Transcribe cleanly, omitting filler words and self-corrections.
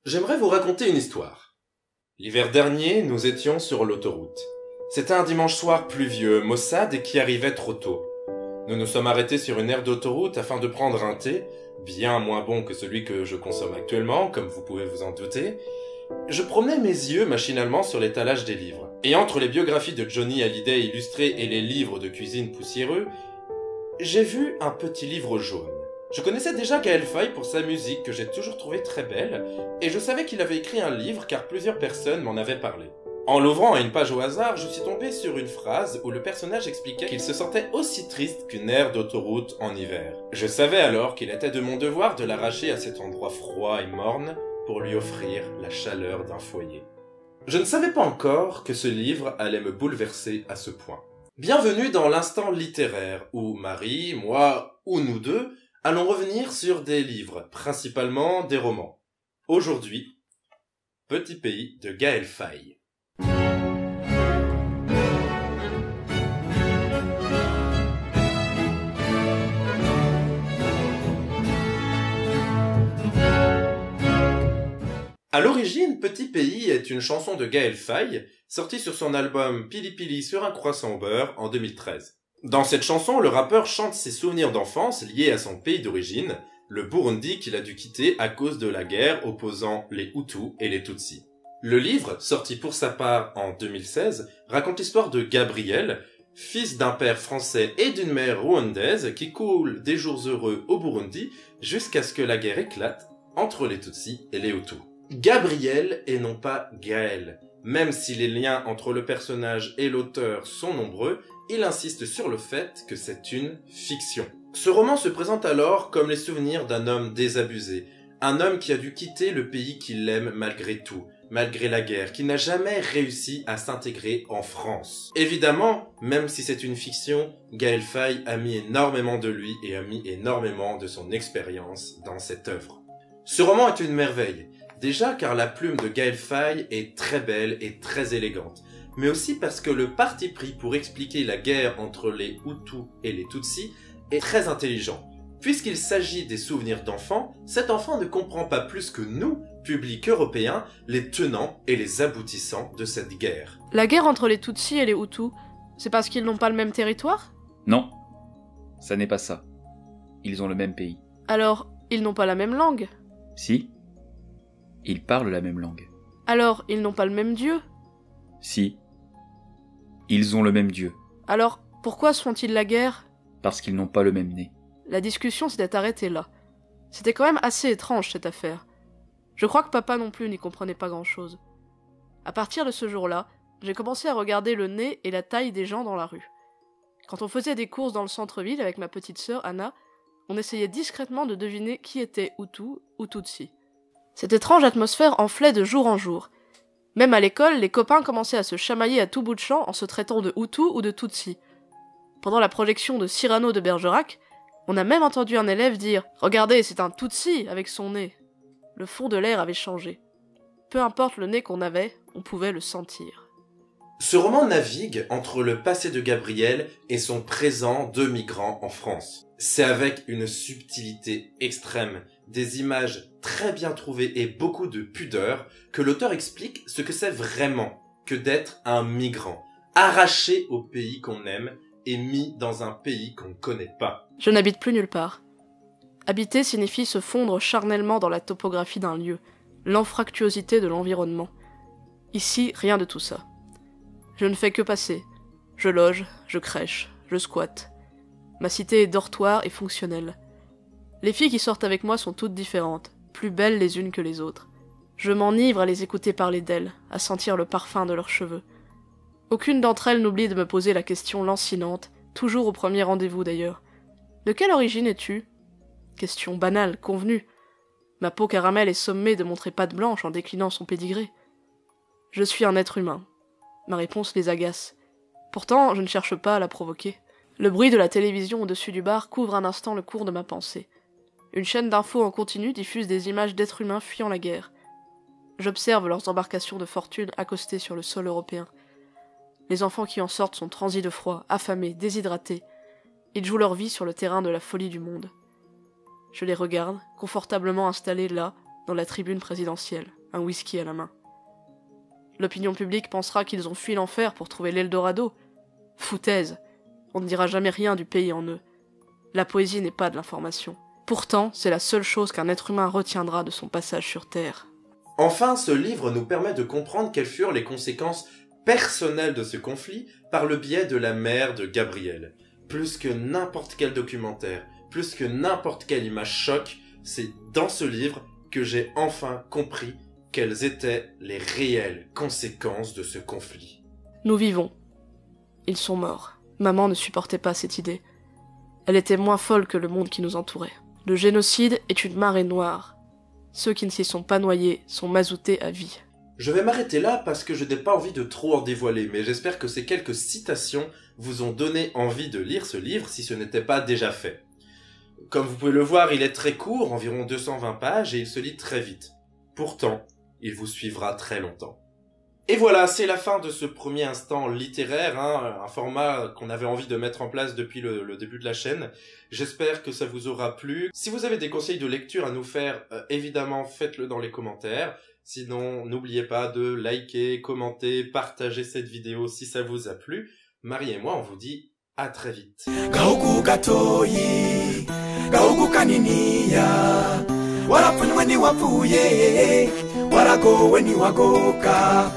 J'aimerais vous raconter une histoire. L'hiver dernier, nous étions sur l'autoroute. C'était un dimanche soir pluvieux, maussade qui arrivait trop tôt. Nous nous sommes arrêtés sur une aire d'autoroute afin de prendre un thé, bien moins bon que celui que je consomme actuellement, comme vous pouvez vous en douter. Je promenais mes yeux machinalement sur l'étalage des livres. Et entre les biographies de Johnny Hallyday illustrées et les livres de cuisine poussiéreux, j'ai vu un petit livre jaune. Je connaissais déjà Gaël Faye pour sa musique que j'ai toujours trouvée très belle, et je savais qu'il avait écrit un livre car plusieurs personnes m'en avaient parlé. En l'ouvrant à une page au hasard, je suis tombé sur une phrase où le personnage expliquait qu'il se sentait aussi triste qu'une aire d'autoroute en hiver. Je savais alors qu'il était de mon devoir de l'arracher à cet endroit froid et morne pour lui offrir la chaleur d'un foyer. Je ne savais pas encore que ce livre allait me bouleverser à ce point. Bienvenue dans l'instant littéraire où Marie, moi ou nous deux allons revenir sur des livres, principalement des romans. Aujourd'hui, Petit pays de Gaël Faye. À l'origine, Petit pays est une chanson de Gaël Faye, sortie sur son album Pili Pili sur un croissant au beurre en 2013. Dans cette chanson, le rappeur chante ses souvenirs d'enfance liés à son pays d'origine, le Burundi qu'il a dû quitter à cause de la guerre opposant les Hutus et les Tutsis. Le livre, sorti pour sa part en 2016, raconte l'histoire de Gabriel, fils d'un père français et d'une mère rwandaise qui coule des jours heureux au Burundi jusqu'à ce que la guerre éclate entre les Tutsis et les Hutus. Gabriel et non pas Gaël. Même si les liens entre le personnage et l'auteur sont nombreux, il insiste sur le fait que c'est une fiction. Ce roman se présente alors comme les souvenirs d'un homme désabusé, un homme qui a dû quitter le pays qu'il aime malgré tout, malgré la guerre, qui n'a jamais réussi à s'intégrer en France. Évidemment, même si c'est une fiction, Gaël Faye a mis énormément de lui et a mis énormément de son expérience dans cette œuvre. Ce roman est une merveille. Déjà car la plume de Gaël Faye est très belle et très élégante, mais aussi parce que le parti pris pour expliquer la guerre entre les Hutus et les Tutsis est très intelligent. Puisqu'il s'agit des souvenirs d'enfants, cet enfant ne comprend pas plus que nous, public européen, les tenants et les aboutissants de cette guerre. La guerre entre les Tutsis et les Hutus, c'est parce qu'ils n'ont pas le même territoire ? Non, ça n'est pas ça. Ils ont le même pays. Alors, ils n'ont pas la même langue ? Si. Ils parlent la même langue. Alors, ils n'ont pas le même dieu ? Si. Ils ont le même dieu. Alors, pourquoi se font-ils la guerre ? Parce qu'ils n'ont pas le même nez. La discussion s'était arrêtée là. C'était quand même assez étrange cette affaire. Je crois que papa non plus n'y comprenait pas grand-chose. À partir de ce jour-là, j'ai commencé à regarder le nez et la taille des gens dans la rue. Quand on faisait des courses dans le centre-ville avec ma petite sœur Anna, on essayait discrètement de deviner qui était Hutu ou Tutsi. Cette étrange atmosphère enflait de jour en jour. Même à l'école, les copains commençaient à se chamailler à tout bout de champ en se traitant de Hutu ou de Tutsi. Pendant la projection de Cyrano de Bergerac, on a même entendu un élève dire « Regardez, c'est un Tutsi avec son nez ». Le fond de l'air avait changé. Peu importe le nez qu'on avait, on pouvait le sentir. Ce roman navigue entre le passé de Gabriel et son présent de migrant en France. C'est avec une subtilité extrême, des images très bien trouvées et beaucoup de pudeur que l'auteur explique ce que c'est vraiment que d'être un migrant, arraché au pays qu'on aime et mis dans un pays qu'on ne connaît pas. Je n'habite plus nulle part. Habiter signifie se fondre charnellement dans la topographie d'un lieu, l'anfractuosité de l'environnement. Ici, rien de tout ça. Je ne fais que passer. Je loge, je crèche, je squatte. Ma cité est dortoir et fonctionnelle. Les filles qui sortent avec moi sont toutes différentes, plus belles les unes que les autres. Je m'enivre à les écouter parler d'elles, à sentir le parfum de leurs cheveux. Aucune d'entre elles n'oublie de me poser la question lancinante, toujours au premier rendez-vous d'ailleurs. De quelle origine es-tu ? Question banale, convenue. Ma peau caramel est sommée de montrer patte blanche en déclinant son pédigré. Je suis un être humain. Ma réponse les agace. Pourtant, je ne cherche pas à la provoquer. Le bruit de la télévision au-dessus du bar couvre un instant le cours de ma pensée. Une chaîne d'infos en continu diffuse des images d'êtres humains fuyant la guerre. J'observe leurs embarcations de fortune accostées sur le sol européen. Les enfants qui en sortent sont transis de froid, affamés, déshydratés. Ils jouent leur vie sur le terrain de la folie du monde. Je les regarde, confortablement installés là, dans la tribune présidentielle. un whisky à la main. L'opinion publique pensera qu'ils ont fui l'enfer pour trouver l'Eldorado. Foutaise, on ne dira jamais rien du pays en eux. La poésie n'est pas de l'information. Pourtant, c'est la seule chose qu'un être humain retiendra de son passage sur Terre. Enfin, ce livre nous permet de comprendre quelles furent les conséquences personnelles de ce conflit par le biais de la mère de Gabriel. Plus que n'importe quel documentaire, plus que n'importe quelle image choc, c'est dans ce livre que j'ai enfin compris quelles étaient les réelles conséquences de ce conflit. Nous vivons. Ils sont morts. Maman ne supportait pas cette idée. Elle était moins folle que le monde qui nous entourait. Le génocide est une marée noire. Ceux qui ne s'y sont pas noyés sont mazoutés à vie. Je vais m'arrêter là parce que je n'ai pas envie de trop en dévoiler, mais j'espère que ces quelques citations vous ont donné envie de lire ce livre si ce n'était pas déjà fait. Comme vous pouvez le voir, il est très court, environ 220 pages, et il se lit très vite. Pourtant, il vous suivra très longtemps. Et voilà, c'est la fin de ce premier instant littéraire, un format qu'on avait envie de mettre en place depuis le début de la chaîne. J'espère que ça vous aura plu. Si vous avez des conseils de lecture à nous faire, évidemment, faites-le dans les commentaires. Sinon, n'oubliez pas de liker, commenter, partager cette vidéo si ça vous a plu. Marie et moi, on vous dit à très vite. Gaugu gatoyi, gaugu kaniniya, warapunweni wapuye, warago weni wagoka.